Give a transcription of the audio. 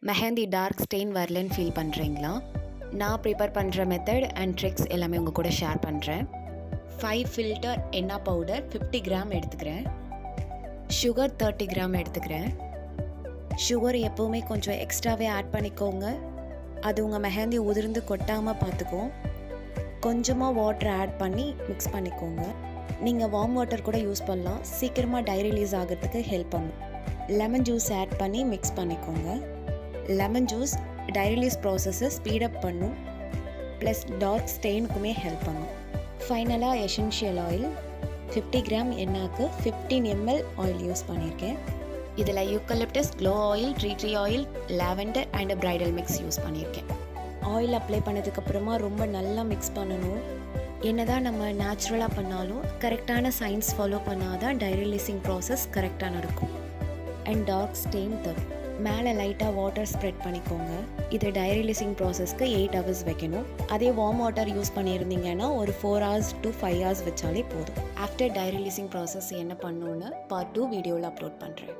Mehndi dark stain வரலன்னு feel பண்ணுறீங்களா? நான் ப்ரிப்பேர் பண்ணுற மெத்தட் அண்ட் ட்ரிக்ஸ் எல்லாமே உங்கள் கூட ஷேர் பண்ணுறேன். 5 ஃபில்டர் எண்ணா பவுடர் 50 கிராம் எடுத்துக்கிறேன். சுகர் 30 கிராம் எடுத்துக்கிறேன். சுகர் எப்போவுமே கொஞ்சம் எக்ஸ்ட்ராவே ஆட் பண்ணிக்கோங்க. அது உங்கள் மெஹந்தி உதிர்ந்து கொட்டாமல் பார்த்துக்கும். கொஞ்சமாக வாட்டர் ஆட் பண்ணி மிக்ஸ் பண்ணிக்கோங்க. நீங்கள் வார்ம் வாட்டர் கூட யூஸ் பண்ணலாம். சீக்கிரமாக டை ரிலீஸ் ஆகிறதுக்கு ஹெல்ப் பண்ணும். லெமன் ஜூஸ் ஆட் பண்ணி மிக்ஸ் பண்ணிக்கோங்க. லெமன் ஜூஸ் டை ரிலீஸ் ப்ராசஸை ஸ்பீடப் பண்ணும், ப்ளஸ் டார்க் ஸ்டெயினுக்குமே ஹெல்ப் பண்ணும். ஃபைனலாக எசென்ஷியல் ஆயில் 50 கிராம் எண்ணாக்கு 15 ml ஆயில் யூஸ் பண்ணியிருக்கேன். இதில் eucalyptus, clove oil, tree oil, lavender and bridal mix use பண்ணியிருக்கேன். ஆயில் அப்ளை பண்ணதுக்கப்புறமா ரொம்ப நல்லா மிக்ஸ் பண்ணணும். என்னதான் நம்ம நேச்சுரலாக பண்ணாலும் கரெக்டான சயின்ஸ் ஃபாலோ பண்ணாதான் டை ரிலீஸிங் ப்ராசஸ் கரெக்டாக நடக்கும். அண்ட் டார்க் ஸ்டெயின் தரும். மேலே லைட்டாக வாட்டர் ஸ்ப்ரெட் பண்ணிக்கோங்க. இது டை ரிலீஸிங் ப்ராசஸ்க்கு 8 hours வைக்கணும். அதே வார்ம் வாட்டர் யூஸ் பண்ணியிருந்தீங்கன்னா ஒரு 4 hours to 5 hours வச்சாலே போதும். ஆஃப்டர் டை ரிலீஸிங் ப்ராசஸ் என்ன பண்ணணுன்னு பார்ட் 2 வீடியோவில் அப்லோட் பண்ணுறேன்.